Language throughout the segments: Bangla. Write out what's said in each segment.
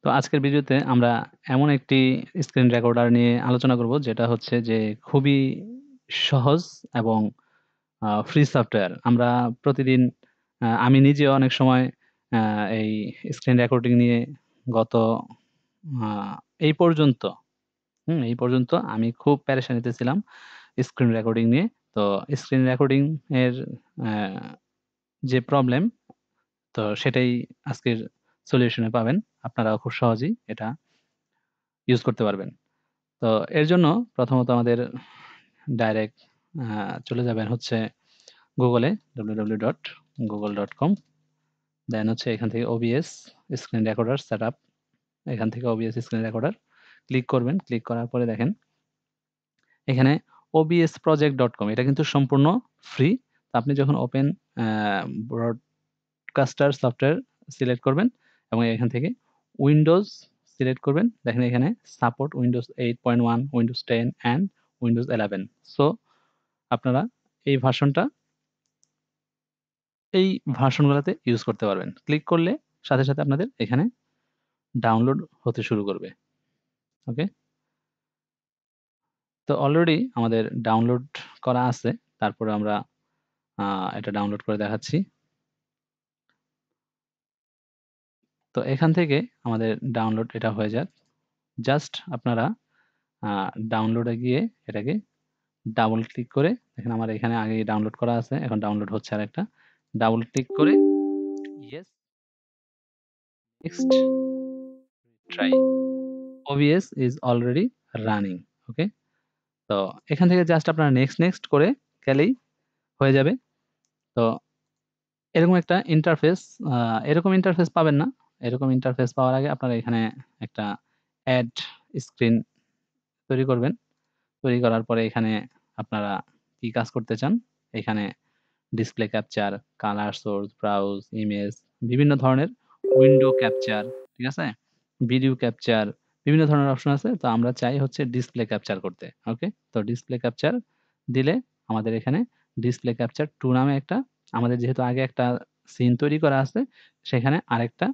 তো আজকের ভিডিওতে আমরা এমন একটি স্ক্রিন রেকর্ডার নিয়ে আলোচনা করব যেটা হচ্ছে যে খুবই সহজ এবং ফ্রি সফটওয়্যার। আমরা প্রতিদিন আমি নিজেও অনেক সময় এই স্ক্রিন রেকর্ডিং নিয়ে গত আ এই পর্যন্ত এই পর্যন্ত আমি খুব পেরেশানিতে ছিলাম স্ক্রিন রেকর্ডিং নিয়ে। তো স্ক্রিন রেকর্ডিং এর অ্যা যে প্রবলেম তো সেটাই আজকের সলিউশনে পাবেন। আপনারাও খুব সহজেই এটা ইউজ করতে পারবেন। তো এর জন্য প্রথমত আমাদের ডাইরেক্ট আ চলে যাবেন হচ্ছে গুগলে www.google.com দেন হচ্ছে এখান থেকে OBS স্ক্রিন রেকর্ডার সেটআপ এখান থেকে OBS স্ক্রিন রেকর্ডার ক্লিক করবেন। ক্লিক করার পরে দেখেন এখানে obsproject.com এটা কিন্তু সম্পূর্ণ ফ্রি। তো আপনি যখন ওপেন আ ব্রডকাস্টার সফটওয়্যার সিলেক্ট করবেন এবং এখান থেকে উইন্ডোজ সিলেক্ট করবেন। দেখেন এখানে support Windows 8.1, Windows 10 and Windows 11 so আপনারা এই ভার্সনগুলাতে ইউজ করতে পারবেন। ক্লিক করলে সাথে, সাথে আপনাদের এখানে ডাউনলোড হতে শুরু করবে। ওকে? তো অলরেডি আমাদের ডাউনলোড করা আছে। তারপরে আমরা আ এটা ডাউনলোড করে দেখাচ্ছি। তো এখান থেকে আমাদের ডাউনলোড এটা হয়ে যাক। জাস্ট আপনারা আ ডাউনলোডে গিয়ে এটাকে ডাবল ক্লিক করে দেখেন আমার এখানে আগেই ডাউনলোড করা আছে। এখন ডাউনলোড হচ্ছে আরেকটা। ডাবল ক্লিক করে yes, next, try. OBS is already running. ওকে? তো এখান থেকে জাস্ট আপনারা নেক্সট, নেক্সট করে গেলেই হয়ে যাবে। তো এরকম একটা ইন্টারফেস আ এরকম ইন্টারফেস পাবেন না। এরকম ইন্টারফেস পাওয়ার আগে আপনারা এখানে একটা এড স্ক্রিন তৈরি করবেন। তৈরি করার পরে এখানে আপনারা কি কাজ করতে চান? এখানে display capture, colour source, browse, image বিভিন্ন ধরনের উইন্ডো ক্যাপচার, ঠিক আছে? ভিডিও ক্যাপচার বিভিন্ন ধরনের অপশন আছে। তো আমরা চাই হচ্ছে ডিসপ্লে ক্যাপচার করতে। ওকে? তো ডিসপ্লে ক্যাপচার দিলে আমাদের এখানে ডিসপ্লে ক্যাপচার 2 নামে একটা আমাদের যেহেতু আগে একটা সিন তৈরি করা আছে, সেখানে আরেকটা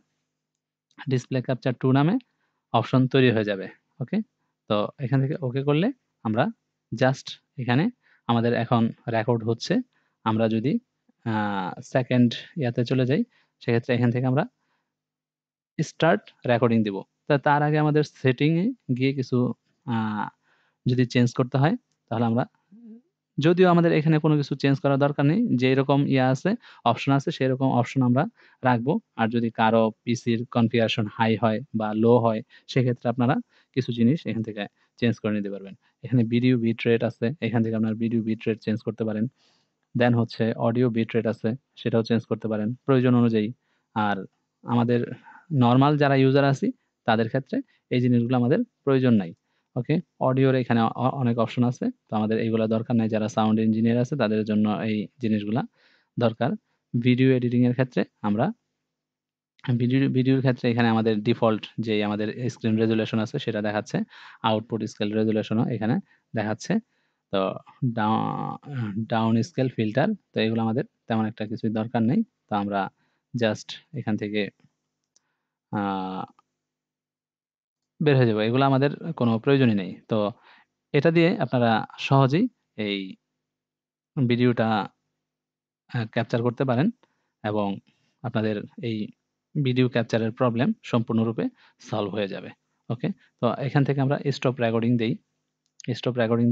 ডিসপ্লে ক্যাপচার 2 নামে অপশন তৈরি হয়ে যাবে। ওকে? তো এখান থেকে ওকে করলে আমরা জাস্ট এখানে আমাদের এখন রেকর্ড হচ্ছে। আমরা যদি আ 2nd ইয়াতে চলে যাই, সেক্ষেত্রে এখান থেকে আমরা স্টার্ট রেকর্ডিং দিব। তার আগে আমাদের সেটিং এ গিয়ে কিছু আ যদি চেঞ্জ করতে হয়, তাহলে আমরা যদিও আমাদের এখানে কোনো কিছু চেঞ্জ করার দরকার নেই। যেরকম ইয়া আছে, অপশন আছে সেরকম অপশন আমরা রাখবো। আর যদি কারো পিসির কনফিগারেশন হাই হয় বা লো হয়, সেক্ষেত্রে আপনারা কিছু জিনিস এখান থেকে চেঞ্জ করে নিতে পারবেন। এখানে ভিডিও বিট রেট আছে। এখান থেকে আপনার ভিডিও বিট রেট চেঞ্জ করতে পারেন। দেন হচ্ছে অডিও বিট রেট আছে, সেটাও চেঞ্জ করতে পারেন প্রয়োজন অনুযায়ী। আর আমাদের নরমাল যারা ইউজার আছি, তাদের ক্ষেত্রে এই জিনিসগুলো আমাদের প্রয়োজন নাই। ওকে? অডিওর এখানে অনেক অপশন আছে। তো আমাদের এগুলা দরকার নাই। যারা সাউন্ড ইঞ্জিনিয়ার আছে তাদের জন্য এই জিনিসগুলা দরকার। ভিডিও এডিটিং এর ক্ষেত্রে আমরা ভিডিওর ক্ষেত্রে এখানে আমাদের ডিফল্ট যেই আমাদের স্ক্রিন রেজোলিউশন আছে সেটা দেখাচ্ছে। আউটপুট স্কেল রেজোলিউশনও এখানে দেখাচ্ছে। তো ডা ডাউন স্কেল ফিল্টার তো এগুলো আমাদের তেমন একটা কিছুই দরকার নেই। তো আমরা জাস্ট এখান থেকে আ বের হয়ে যাবো। এগুলো আমাদের কোনো প্রয়োজনই নেই। তো এটা দিয়ে আপনারা সহজেই এই ভিডিওটা ক্যাপচার করতে পারেন এবং আপনাদের এই ভিডিও ক্যাপচারের প্রবলেম সম্পূর্ণরূপে সলভ হয়ে যাবে। ওকে? তো এখান থেকে আমরা স্টপ রেকর্ডিং দেই। Stop recording